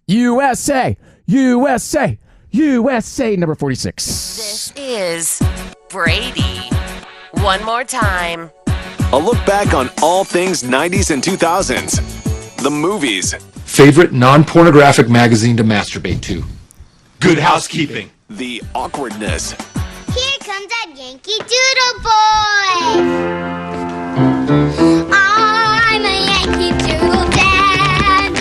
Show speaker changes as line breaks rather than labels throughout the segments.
USA, USA, USA, number 46.
This is Brady. One more time.
A look back on all things 90s and 2000s. The movies.
Favorite non-pornographic magazine to masturbate to. Good Housekeeping.
The awkwardness.
Here comes that Yankee Doodle Boy. I'm a Yankee Doodle Dandy.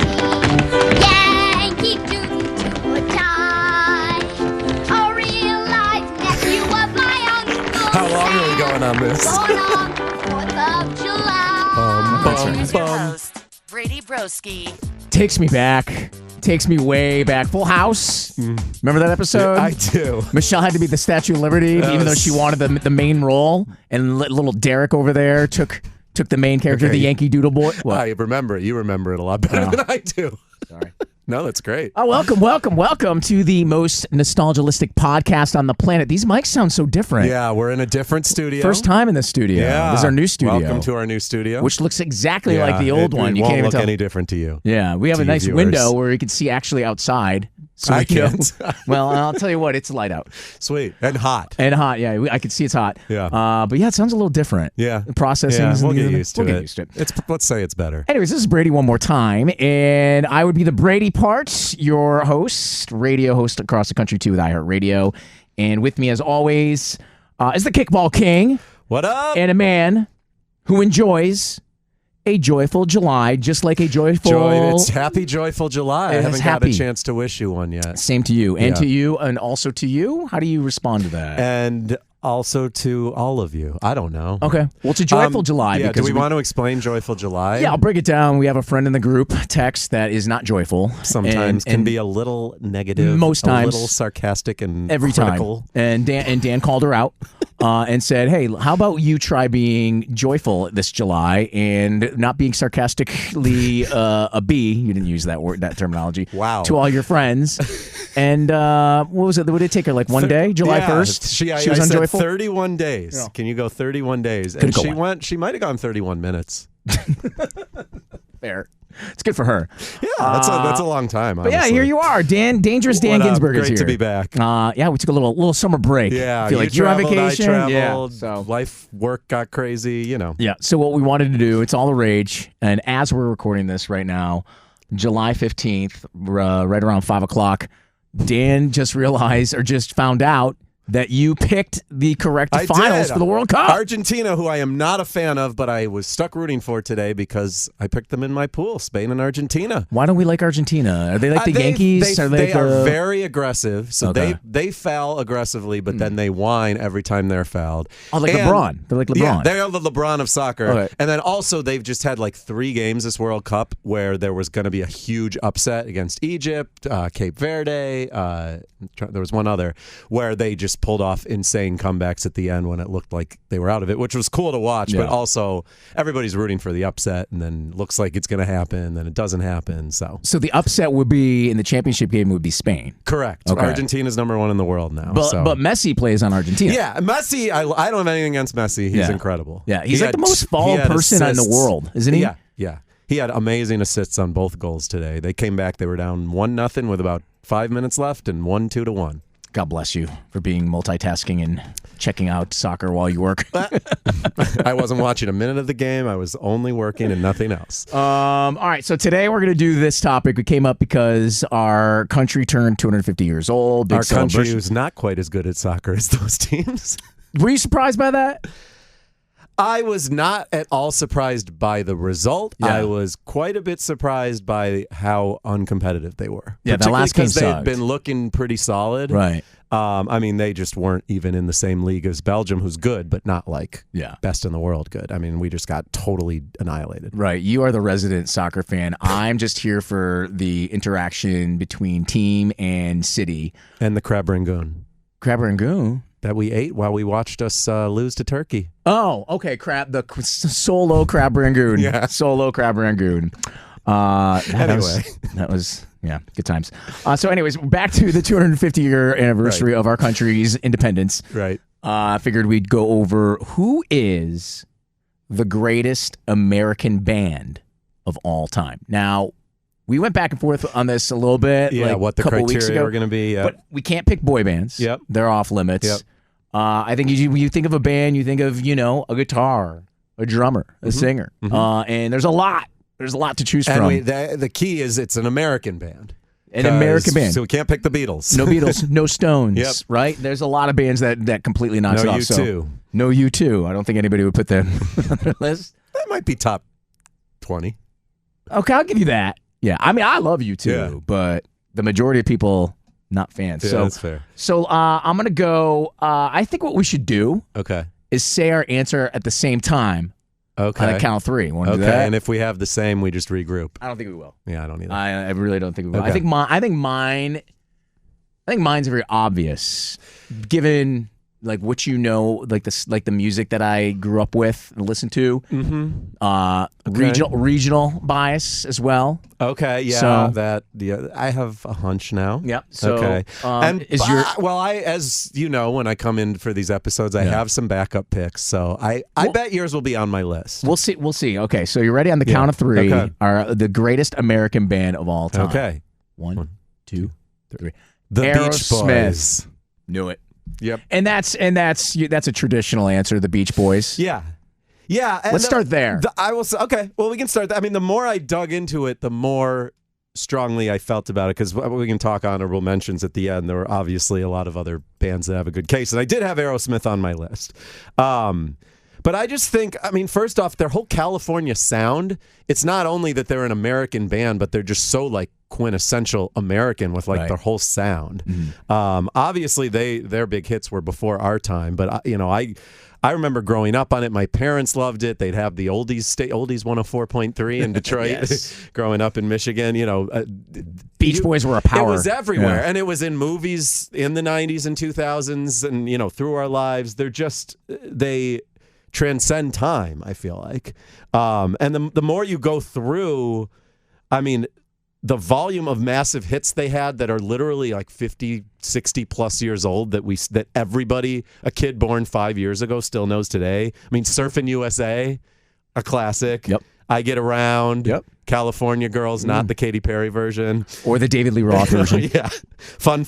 Yankee Doodle to a tie. A real life nephew of my uncle.
How long are we going on this?
Born on the 4th of July.
Here's your host, Brady Broski.
Takes me back. Takes me way back. Full House. Remember that episode?
I do.
Michelle had to be the Statue of Liberty, even though she wanted the main role, and little Derek over there took the main character, the Yankee Doodle Boy. What?
I remember it. You remember it a lot better than I do.
Sorry.
No, that's great.
Oh, welcome to the most nostalgialistic podcast on the planet. These mics sound so different.
Yeah, we're in a different studio.
First time in the studio.
Yeah.
This is our new studio.
Welcome to our new studio.
Which looks exactly like the old one. You
won't
can't even
look
tell.
any different to you.
Yeah, we have a nice
viewers.
window where you can see actually outside. So
I can't.
Well, I'll tell you what, it's light out.
Sweet. And hot.
And hot, yeah. I can see it's hot.
Yeah.
But yeah, it sounds a little different.
Yeah.
The processing.
Yeah,
is
we'll get used to
We'll
it.
get used to it.
Let's say it's better.
Anyways, this is Brady one more time, and I would be the Brady part, your host, radio host across the country too with iHeartRadio. And with me, as always, is the Kickball King.
What up?
And a man who enjoys a joyful July, just like a joyful...
It's happy, joyful July. I haven't got a chance to wish you one yet.
Same to you, and
Yeah.
to you, and also to you. How do you respond to that?
And also to all of you. I don't know.
Okay. Well, it's a joyful July.
Yeah,
because
do we want to explain Joyful July?
Yeah, I'll break it down. We have a friend in the group text that is not joyful.
Sometimes can
and
be a little negative.
Most times.
A little sarcastic and
every
critical.
time. And Dan called her out and said, hey, how about you try being joyful this July and not being sarcastically a B, you didn't use that terminology,
Wow.
to all your friends. And what was it? Would it take her like one day, July 1st?
She
was
I said
unjoyful?
31 days.
Yeah.
Can you go 31 days?
Couldn't
And
go
she might have gone 31 minutes.
Fair. It's good for her.
Yeah, that's a long time.
But yeah,
honestly.
here you are. Dangerous Dan
What up?
Ginsburg is
Great
here.
to be back.
Yeah, we took a little summer break.
Yeah,
I feel
you
like you're on
traveled,
vacation.
I traveled.
Yeah, so
Life, work got crazy, you know.
Yeah, so what we wanted to do, it's all the rage, and as we're recording this right now, July 15th, right around 5 o'clock, Dan just realized or just found out that you picked the correct
I
finals
did.
for the World Cup.
Argentina, who I am not a fan of, but I was stuck rooting for today because I picked them in my pool, Spain and Argentina.
Why don't we like Argentina? Are they like the Yankees?
They are very aggressive, so
Okay.
they foul aggressively, but then they whine every time they're fouled.
Oh, like
And-
LeBron. They're like LeBron.
Yeah, they are the LeBron of soccer.
Okay.
And then also they've just had like 3 games this World Cup where there was going to be a huge upset against Egypt, Cape Verde. There was one other where they just pulled off insane comebacks at the end when it looked like they were out of it, which was cool to watch.
Yeah.
But also everybody's rooting for the upset, and then looks like it's going to happen, then it doesn't happen. So
the upset would be in the championship game would be Spain.
correct.
Okay.
Argentina's number 1 in the world now.
But Messi plays on Argentina.
Yeah, Messi. I don't have anything against Messi. He's
Yeah.
incredible.
Yeah, he's
He
like the
had-
most
he
followed
had
person in the
assists.
world, isn't he?
Yeah. He had amazing assists on both goals today. They came back. They were down 1-0 with about 5 minutes left and won 2-1.
God bless you for being multitasking and checking out soccer while you work.
I wasn't watching a minute of the game. I was only working and nothing else.
All right, so today we're going to do this topic. It came up because our country turned 250 years old. Big
Our country
celebration.
is not quite as good at soccer as those teams.
Were you surprised by that?
I was not at all surprised by the result.
Yeah.
I was quite a bit surprised by how uncompetitive they were.
Yeah, that last game
because they had
sucked.
been looking pretty solid.
Right.
I mean, they just weren't even in the same league as Belgium, who's good, but not like best in the world good. I mean, we just got totally annihilated.
Right. You are the resident soccer fan. I'm just here for the interaction between team and city.
And the crab rangoon
Crab Rangoon.
that we ate while we watched us lose to Turkey.
Oh, okay. The solo Crab Rangoon.
Yeah.
Solo Crab Rangoon.
Anyway.
That was yeah, good times. So anyways, back to the 250-year anniversary of our country's independence.
Right.
I figured we'd go over who is the greatest American band of all time. Now, We went back and forth on this a little bit.
Yeah,
like
what the
a couple weeks
criteria
ago.
were going to be. Yeah.
But we can't pick boy bands.
Yep.
They're off limits.
Yep.
I think when you think of a band, you think of, a guitar, a drummer, a singer. And there's a lot. There's a lot to choose from.
And the key is it's an American band.
An American band.
So we can't pick the Beatles.
No Beatles, no Stones,
Yep.
right? There's a lot of bands that completely knocks
No
it off.
U2.
No U2. I don't think anybody would put them on their list.
That might be top 20.
Okay, I'll give you that. Yeah, I mean, I love U2,
Yeah.
but the majority of people, not fans.
Yeah,
so
that's fair.
So I'm going to go, I think what we should do
Okay.
is say our answer at the same time
Okay.
on a count of 3. Want to do
Okay.
that?
And if we have the same, we just regroup.
I don't think we will.
Yeah, I don't either.
I really don't think we will.
Okay.
I think mine's very obvious, given like what like the music that I grew up with and listened to. Regional bias as well.
Okay, yeah, I have a hunch now.
Yep. So,
okay, as you know, when I come in for these episodes, I have some backup picks. So I bet yours will be on my list.
We'll see. Okay, so you're ready on the count of 3.
Okay.
Are the greatest American band of all time?
Okay,
1, 2, 3.
The Beach
Aerosmith.
Boys.
Knew it.
Yep.
And that's a traditional answer. The Beach Boys.
Yeah. Yeah. And
Let's start there.
I will say, okay, well, we can start. I mean, the more I dug into it, the more strongly I felt about it, because we can talk honorable mentions at the end. There were obviously a lot of other bands that have a good case, and I did have Aerosmith on my list. But I just think, I mean, first off, their whole California sound, it's not only that they're an American band, but they're just so like quintessential American with like their whole sound. Obviously, their big hits were before our time, but I remember growing up on it. My parents loved it. They'd have the oldies 104.3 in Detroit. Growing up in Michigan,
Beach Boys were a power.
It was everywhere,
Yeah.
and it was in movies in the 90s and 2000s, and through our lives. They transcend time, I feel like. And the more you go through, I mean, the volume of massive hits they had that are literally like 50, 60 plus years old that everybody, a kid born 5 years ago, still knows today. I mean, Surfin' USA, a classic.
Yep.
I Get Around.
Yep.
California Girls, not the Katy Perry version.
Or the David Lee Roth version.
Yeah. Fun.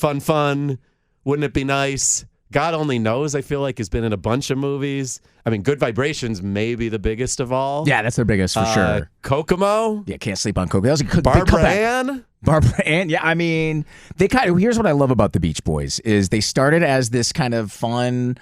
Wouldn't It Be Nice? God Only Knows, I feel like, has been in a bunch of movies. I mean, Good Vibrations may be the biggest of all.
Yeah, that's their biggest for sure.
Kokomo.
Yeah, Can't Sleep on Coke. That was a good
Barbara
comeback.
Ann.
Barbara Ann. Yeah, I mean, here's what I love about the Beach Boys is they started as this kind of fun,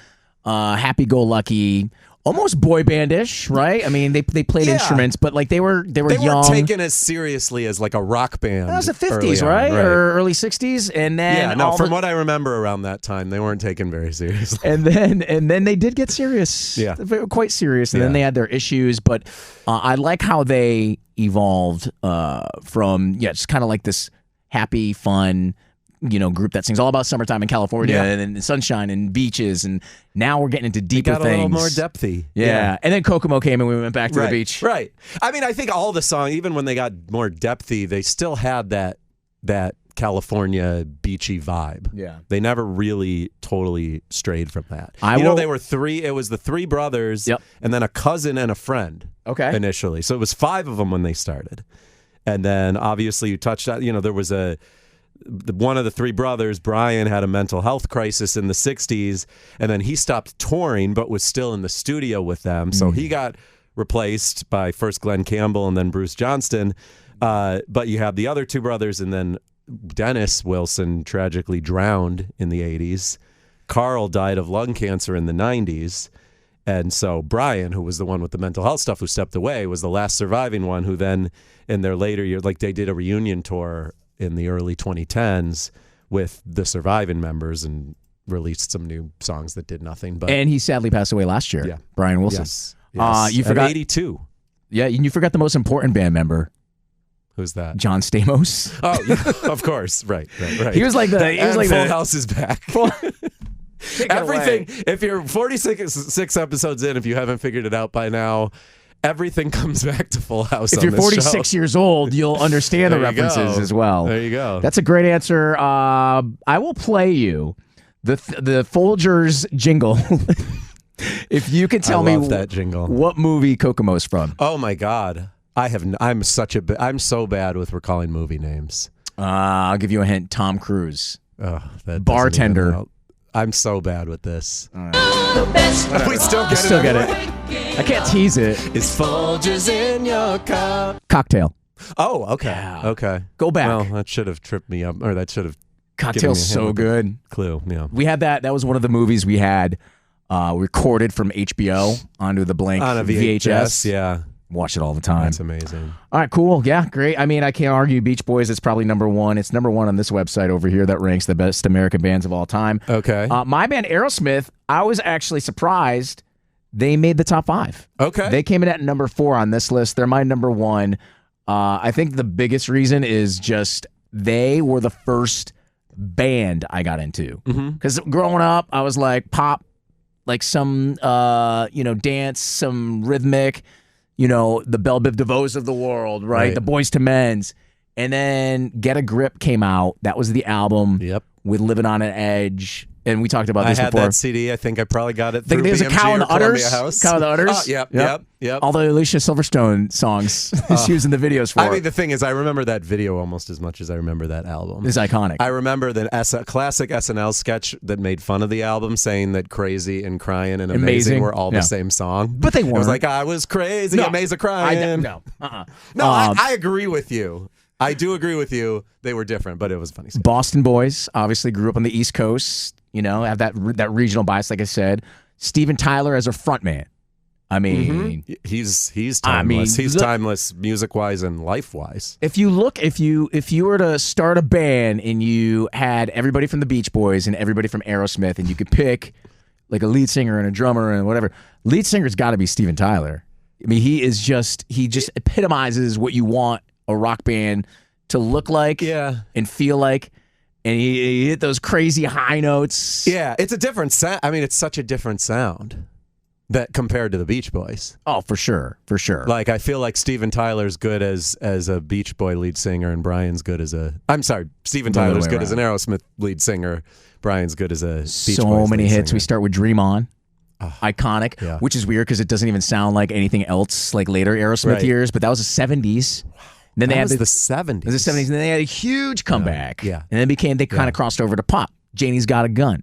happy-go-lucky, almost boy bandish, right? I mean, they played instruments, but like they were
They
young.
weren't taken as seriously as like a rock band.
That was the 50s,
early on,
right? Or early 60s, and then
yeah, no. From what I remember around that time, they weren't taken very seriously.
and then they did get serious.
Yeah.
They were quite serious, and then they had their issues. But I like how they evolved from just kind of like this happy, fun, group that sings all about summertime in California and sunshine and beaches, and now we're getting into deeper
got a
things.
little more depthy.
Yeah. And then Kokomo came and we went back to the beach.
Right. I mean, I think all the songs, even when they got more depthy, they still had that California beachy vibe.
Yeah.
They never really totally strayed from that. They were 3. It was the 3 brothers and then a cousin and a friend.
Okay.
Initially. So it was 5 of them when they started. And then obviously you touched on, there was one of the 3 brothers, Brian, had a mental health crisis in the 60s, and then he stopped touring but was still in the studio with them. So he got replaced by first Glenn Campbell and then Bruce Johnston. But you have the other 2 brothers, and then Dennis Wilson tragically drowned in the 80s. Carl died of lung cancer in the 90s. And so Brian, who was the one with the mental health stuff who stepped away, was the last surviving one, who then in their later years, like they did a reunion tour in the early 2010s with the surviving members and released some new songs that did nothing. But
he sadly passed away last year. Yeah. Brian Wilson.
Yes.
You forgot
82.
Yeah, and you forgot the most important band member.
Who's that?
John Stamos.
Oh, yeah, of course. Right.
He was like
Full House is back. Everything.
Away.
If you're 46 episodes in, if you haven't figured it out by now, everything comes back to Full House.
If you're 46 years old, you'll understand the references as well.
There you go.
That's a great answer. I will play you the Folgers jingle. If you can tell me
that jingle.
what movie Kokomo's from.
Oh my God. I'm so bad with recalling movie names.
I'll give you a hint. Tom Cruise.
Oh, that
Bartender.
doesn't even help. I'm so bad with this.
We still get it. I can't tease it.
Is Folgers in your cup?
Cocktail.
Oh, okay.
Yeah.
Okay.
Go back.
Well, that should have tripped me up, or that should have
Cocktail's
given me a hint
so
with
good.
the clue. Yeah.
We had that. That was one of the movies we had recorded from HBO onto the blank
On a
VHS.
Yeah.
Watch it all the time.
That's amazing.
All right, cool. Yeah, great. I mean, I can't argue Beach Boys. It's probably number one. It's number one on this website over here that ranks the best American bands of all time.
Okay.
My band Aerosmith, I was actually surprised they made the top 5.
Okay.
They came in at number 4 on this list. They're my number 1. I think the biggest reason is just they were the first band I got into. Because growing up, I was like pop, like some, dance, some rhythmic, the Belle Biv DeVoes of the world, right? The Boys to Men's. And then Get a Grip came out. That was the album with Living on an Edge. And we talked about this
I had
before.
that CD. I think I probably got it through
There's a
BMG
Cow in
or
the Udders.
Columbia House.
Cow in the Udders.
Oh, yep.
All the Alicia Silverstone songs she was in the videos for.
I mean, the thing is, I remember that video almost as much as I remember that album.
It's iconic.
I remember the classic SNL sketch that made fun of the album, saying that Crazy and Crying and Amazing were all the same song.
But they weren't.
It was like, I was crazy, amazing crying.
No.
I agree with you. I do agree with you. They were different, but it was funny.
Boston boys obviously grew up on the East Coast. Have that regional bias, like I said. Steven Tyler as a frontman. I mean,
he's timeless. He's timeless, music wise and life wise.
If you were to start a band and you had everybody from the Beach Boys and everybody from Aerosmith, and you could pick like a lead singer and a drummer and whatever, lead singer's got to be Steven Tyler. I mean, he just epitomizes what you want a rock band to look like and feel like. And he hit those crazy high notes.
Yeah, it's a different sound. I mean, it's such a different sound that compared to the Beach Boys.
Oh, for sure.
Like, I feel like Steven Tyler's good as a Beach Boy lead singer, and Brian's good as Steven Tyler's good as an Aerosmith lead singer. Brian's good as a Beach Boys
So many hits.
singer.
We start with Dream On. Iconic, which is weird because it doesn't even sound like anything else like later Aerosmith years, but that was the 70s. Then
that was the 70s.
It was the 70s, and then they had a huge comeback.
Yeah.
And then they kind of crossed over to pop. Janie's Got a Gun.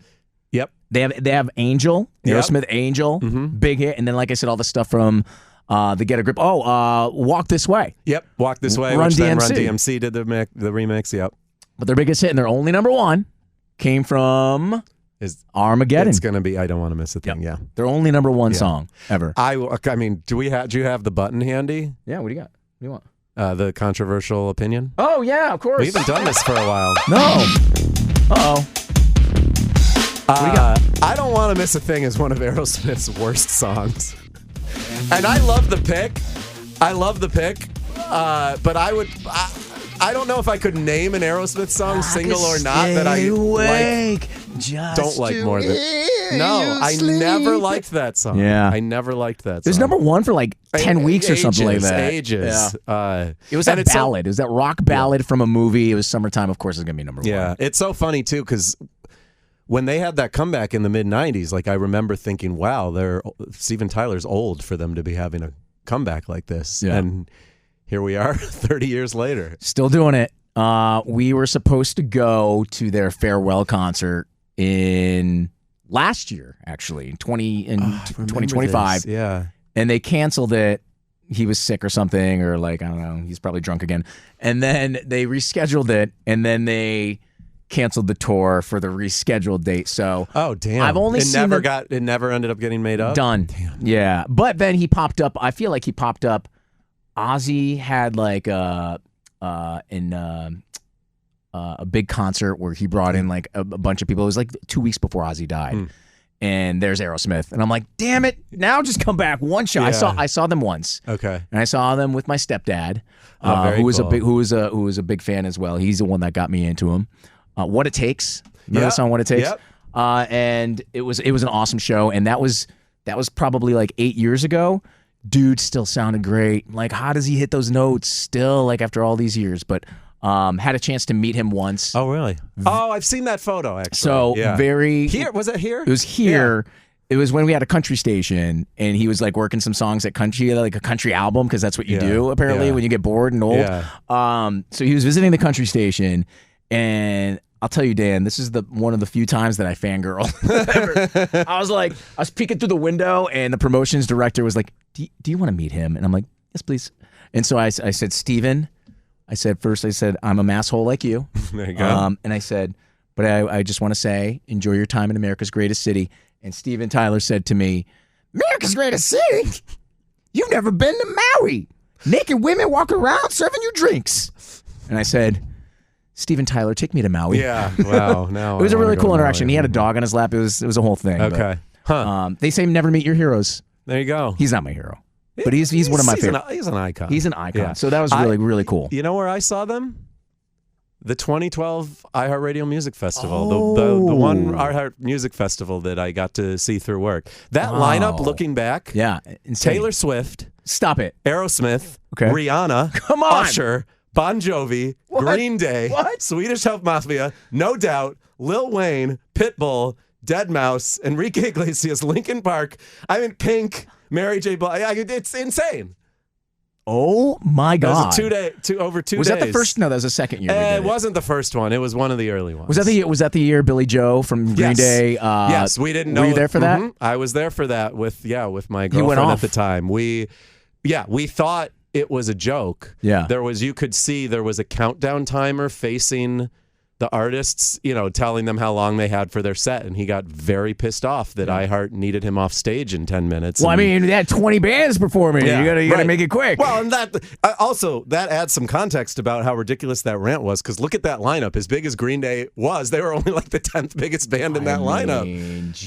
Yep.
They have Angel, Aerosmith Angel, big hit, and then like I said, all the stuff from the Get a Grip. Walk This Way.
Yep, Walk This Way.
Run
which then
DMC.
Run DMC did the remix. Yep.
But their biggest hit and their only number 1 came from Armageddon.
It's gonna be I Don't Want to Miss a Thing. Yeah.
Their only number 1 song ever.
I mean, do you have the button handy?
Yeah. What do you got? What do you want?
The controversial opinion.
Oh yeah, of course.
We haven't done this for a while.
No. Uh-oh.
I Don't Want to Miss a Thing is one of Aerosmith's worst songs. And I love the pick. But I don't know if I could name an Aerosmith song, single or not, that I don't like more than. No, I never liked that song.
Yeah.
I never liked that song.
It was number 1 for like 10 weeks or something like that.
Ages.
Yeah. It was that ballad. It was that rock ballad from a movie. It was summertime. Of course, it's going to be number 1.
Yeah. It's so funny, too, because when they had that comeback in the mid-'90s, like I remember thinking, wow, Steven Tyler's old for them to be having a comeback like this.
Yeah.
And here we are 30 years later.
Still doing it. We were supposed to go to their farewell concert in last year, actually, in 2025.
Yeah.
And they canceled it. He was sick or something, or like, I don't know, he's probably drunk again. And then they rescheduled it, and then they canceled the tour for the rescheduled date. So
damn.
I've only seen
it never ended up getting made up.
Done.
Damn.
Yeah. But then he popped up. I feel like he popped up. Ozzy had like a big concert where he brought in like a bunch of people. It was like 2 weeks before Ozzy died. And there's Aerosmith, and I'm like, damn it! Now just come back one shot.
Yeah.
I saw them once,
Okay.
and I saw them with my stepdad,
Very
who was
cool.
who was a big fan as well. He's the one that got me into him. What It Takes, remember the song What It Takes?
Yep.
And it was an awesome show, and that was probably like 8 years ago. Dude still sounded great. Like, how does he hit those notes still? Like after all these years, but had a chance to meet him once.
Oh, really? Oh, I've seen that photo, actually.
So
yeah.
very
Here? Was it here?
It was here. It was when we had a country station, and he was like working some songs at country, like a country album, because that's what you do apparently when you get bored and old.
Yeah.
So he was visiting the country station, and I'll tell you, Dan, this is one of the few times that I fangirl. I was peeking through the window, and the promotions director was like, "Do you want to meet him?" And I'm like, "Yes, please." And so I said, "Steven," I said, "I'm a masshole like you."
There you go.
And I said, "But I just want to say, enjoy your time in America's greatest city." And Steven Tyler said to me, "America's greatest city? You've never been to Maui. Naked women walk around serving you drinks." And I said, "Steven Tyler, take me to Maui."
Yeah. Wow. Now
It was
I
a
wanna
really
go
cool
to
interaction.
Maui.
He had a dog on his lap. It was a whole thing.
Okay.
But, they say never meet your heroes.
There you go.
He's not my hero, but he's one of my favorite.
He's an icon.
He's an icon.
Yeah.
So that was really, really cool.
You know where I saw them? The 2012 iHeartRadio Music Festival. The one iHeart Music Festival that I got to see through work. That lineup, looking back,
Yeah. Insane.
Taylor Swift,
Stop it.
Aerosmith,
Okay.
Rihanna,
Come on.
Usher, Bon Jovi, Green Day,
What?
Swedish House Mafia, No Doubt, Lil Wayne, Pitbull, Deadmau5, Enrique Iglesias, Linkin Park, Pink, Mary J. Blige. It's insane.
Oh my
That
God.
was over 2 days.
Was that the first? No, that was the second year. we did
It wasn't the first one. It was one of the early ones.
Was that the year Billy Joe from Green
Yes.
Day?
Yes, we didn't know.
Were you there for that?
Mhm. I was there for that with my
went
girlfriend
off.
at the time. We thought it was a joke.
Yeah.
You could see there was a countdown timer facing the artists, telling them how long they had for their set, and he got very pissed off that iHeart needed him off stage in 10 minutes.
Well, I
and-
mean, they had 20 bands performing.
Yeah,
you gotta
right.
make it quick.
Well, and that also that adds some context about how ridiculous that rant was. Because look at that lineup. As big as Green Day was, they were only like the 10th biggest band in that lineup.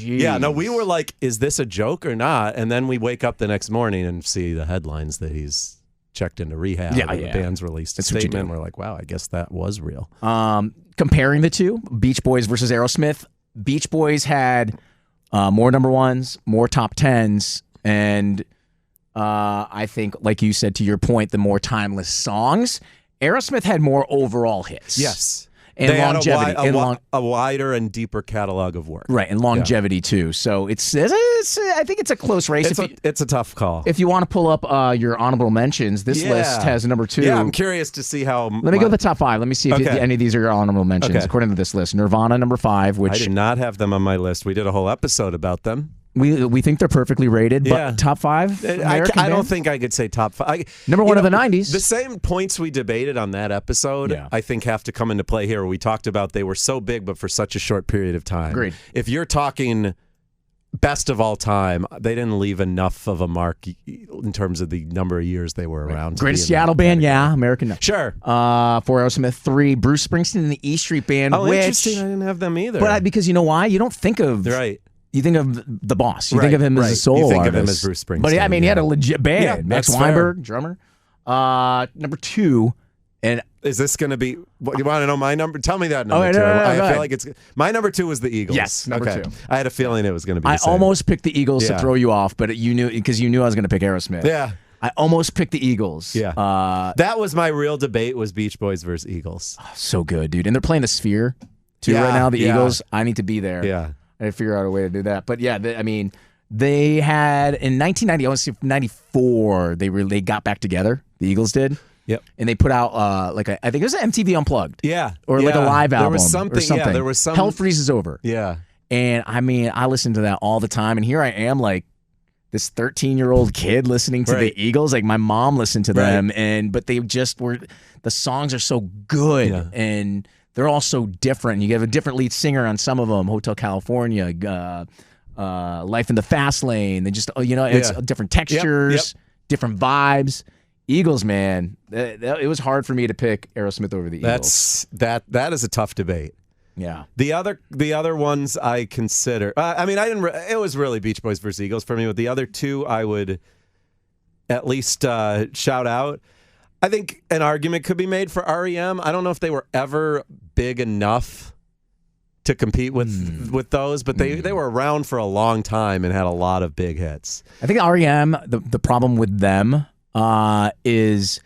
Yeah, no, we were like, is this a joke or not? And then we wake up the next morning and see the headlines that he's checked into rehab.
Yeah,
and
yeah.
The band's released a
That's what you
statement.
do.
We're like, wow, I guess that was real.
Comparing the two, Beach Boys versus Aerosmith, Beach Boys had more number ones, more top tens, and I think, like you said, to your point, the more timeless songs. Aerosmith had more overall hits.
Yes.
And
They had
longevity.
a wider and deeper catalog of work.
Right, and longevity too. So I think it's a close race.
It's a tough call.
If you want to pull up your honorable mentions, this list has number 2.
Yeah, I'm curious to see how.
Let me go to the top 5. Let me see if any of these are your honorable mentions.
Okay.
According to this list, Nirvana number 5,
I
which
did not have them on my list. We did a whole episode about them.
we think they're perfectly rated. But
Yeah.
top 5.
I don't think I could say top 5.
Number 1 of the 90s.
The same points we debated on that episode,
Yeah.
I think, have to come into play here. We talked about they were so big, but for such a short period of time.
Agreed.
If you're talking best of all time, they didn't leave enough of a mark in terms of the number of years they were around.
Greatest Seattle band, yeah. American. No.
Sure.
4 Aerosmith, 3 Bruce Springsteen and the E Street Band.
Oh,
which,
interesting. I didn't have them either.
But because you know why? You don't think of
Right.
You think of the boss. You
Right,
think of him as a
right.
solo
You think
artist.
of him as Bruce Springsteen,
But I mean, he had a legit band.
Yeah,
Max
that's
Weinberg, drummer. Number 2, and
Is this going to be? What, you want to know my number? Tell me that number
Okay,
two.
no, go
I
ahead.
feel like it's my number 2 was the Eagles.
Yes, number
okay.
2.
I had a feeling it was going to be.
I
the same.
almost picked the Eagles to
Yeah.
throw you off, but you knew because you knew I was going to pick Aerosmith.
Yeah.
I almost picked the Eagles.
Yeah. That was my real debate: was Beach Boys versus Eagles.
So good, dude. And they're playing the Sphere too
Yeah,
right now. The
yeah.
Eagles. I need to be there.
Yeah.
I figure out a way to do that. But yeah, they had in 1990, I want to say 94. They got back together. The Eagles did.
Yep.
And they put out I think it was an MTV Unplugged.
Yeah.
Or like a
Yeah.
live album.
There was something.
Or something.
Yeah. There was some.
Hell Freezes Over.
Yeah.
And I mean, I listen to that all the time. And here I am, like this 13-year-old kid listening to
Right.
the Eagles. Like my mom listened to
Right.
them, but they just were. The songs are so good,
Yeah.
and they're all so different. You have a different lead singer on some of them. Hotel California, Life in the Fast Lane. They just it's
Yeah.
different textures, different vibes. Eagles, man, it was hard for me to pick Aerosmith over the Eagles.
That is a tough debate.
Yeah.
The other ones I consider. I mean, I didn't. It was really Beach Boys versus Eagles for me. But the other 2, I would at least shout out. I think an argument could be made for REM. I don't know if they were ever big enough to compete with those, but they were around for a long time and had a lot of big hits.
I think REM. The problem with them is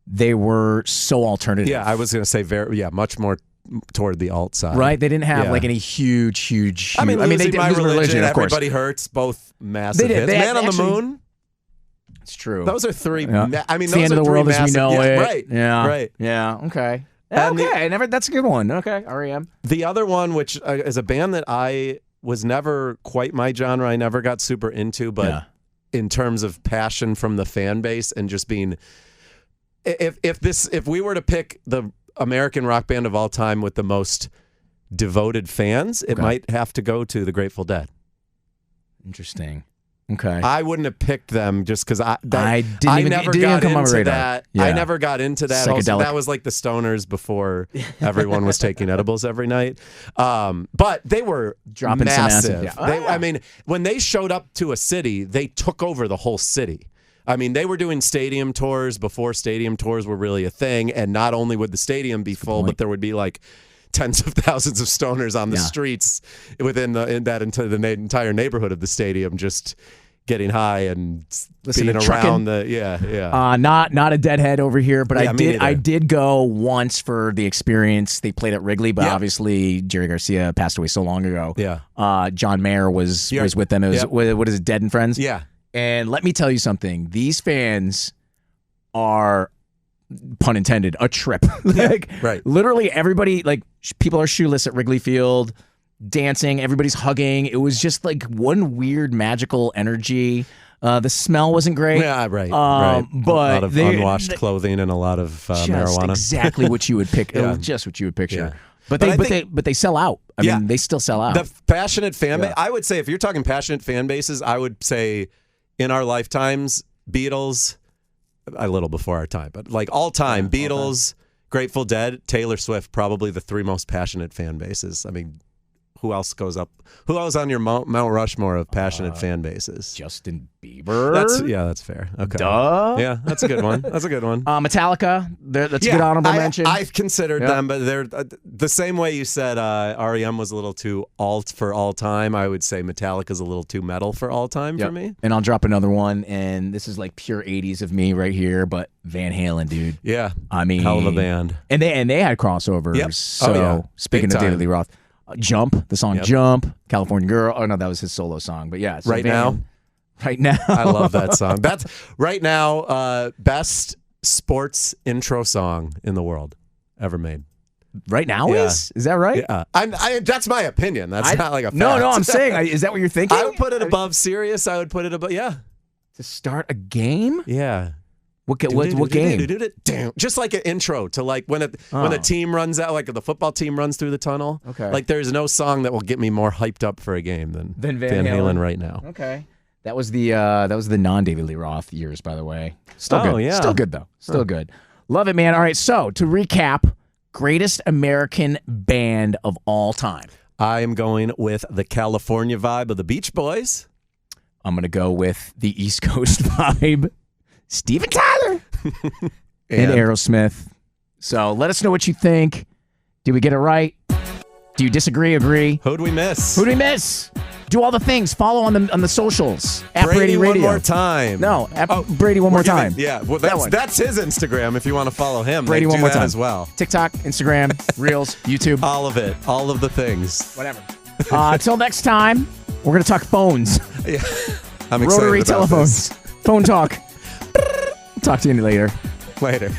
they were so alternative.
Yeah, I was going to say much more toward the alt side.
Right? They didn't have
Yeah.
like any huge.
I mean,
they
Losing
did
My
Lose
Religion,
of course.
Everybody Hurts, both massive
They did.
hits.
They
Man on
actually-
the Moon.
It's true.
Those are three.
Yeah.
I mean,
It's
those
the end
are
of the
three
world as we
massive,
know
yeah,
it.
Right.
Yeah.
Right.
Yeah. Okay.
And
Okay. That's a good one. Okay. REM.
The other one, which is a band that I was never quite my genre, I never got super into, but
Yeah.
in terms of passion from the fan base and just being, if we were to pick the American rock band of all time with the most devoted fans, it
Okay.
might have to go to the Grateful Dead.
Interesting. Okay.
I wouldn't have picked them just because I
didn't even
never
it didn't
got
even come on my
into
radar.
that.
Yeah.
I never got into that. Also,
Psychedelic.
that was like the stoners before everyone was taking edibles every night. But they were
Dropping some
massive.
acid. Yeah.
I mean, when they showed up to a city, they took over the whole city. I mean, they were doing stadium tours before stadium tours were really a thing. And not only would the stadium be full, but there would be like tens of thousands of stoners on the streets within the entire neighborhood of the stadium, just getting high and being around the
Not a deadhead over here, but
Yeah, me neither.
I did go once for the experience. They played at Wrigley, but
Yeah.
obviously Jerry Garcia passed away so long ago.
Yeah.
John Mayer was with them. It was
Yep.
what is it, Dead and Friends?
Yeah.
And let me tell you something. These fans are, pun intended, a trip. Like,
right.
literally everybody, like, people are shoeless at Wrigley Field, dancing, everybody's hugging. It was just like one weird magical energy. The smell wasn't great.
Yeah, right.
But
a lot of unwashed clothing and a lot of
just
marijuana.
exactly what you would pick.
Yeah.
Just what you would picture.
Yeah.
But
But
they sell out. I
Yeah.
mean, they still sell out.
The passionate fan base,
Yeah.
I would say, if you're talking passionate fan bases, I would say in our lifetimes, Beatles, a little before our time, but like all time, Beatles, Grateful Dead, Taylor Swift, probably the three most passionate fan bases. I mean, who else goes up? Who else on your Mount Rushmore of passionate fan bases?
Justin Bieber.
That's fair. Okay.
Duh.
Yeah, that's a good one. That's a good one.
Metallica. That's a good honorable mention.
I've considered them, but they're the same way you said REM was a little too alt for all time. I would say Metallica's a little too metal for all time for me.
And I'll drop another one, and this is like pure 80s of me right here, but Van Halen, dude.
Yeah.
I mean,
hell of a band.
And they had crossovers.
Yep.
So speaking
Big
of David
time.
Lee Roth, Jump, the song Jump, California Girl. Oh no, that was his solo song. But yeah, so
Right Now.
Right Now.
I love that song. That's right now best sports intro song in the world ever made.
Right Now
Yeah.
is that right?
Yeah, that's my opinion. That's not like a fact.
No, I'm saying, is that what you're thinking?
I would put it above Sirius. I would put it above. Yeah,
To start a game?
yeah.
What game?
Just like an intro to like when the team runs out, like the football team runs through the tunnel.
Okay.
Like there's no song that will get me more hyped up for a game than
Van
Halen
Halen.
right now.
Okay. That was the non-David Lee Roth years, by the way. Still
Oh,
good.
yeah.
Still good though. Still good. Love it, man. All right. So to recap, greatest American band of all time.
I am going with the California vibe of the Beach Boys.
I'm gonna go with the East Coast vibe, Steven Tyler, and Aerosmith. So let us know what you think. Did we get it right? Do you disagree? Agree?
Who'd we miss?
Who did we miss? Do all the things. Follow on the socials at
Brady
Brady Radio.
one more time.
No, at Brady one more time.
Yeah, well,
That one.
that's his Instagram. If you want to follow him,
Brady
they
one
do
more
that
time
as well.
TikTok, Instagram, Reels, YouTube,
All of it, all of the things.
whatever. Until next time, we're gonna talk phones,
Yeah, I'm excited
rotary
about
telephones, phone talk. Talk to you later.
this. Later.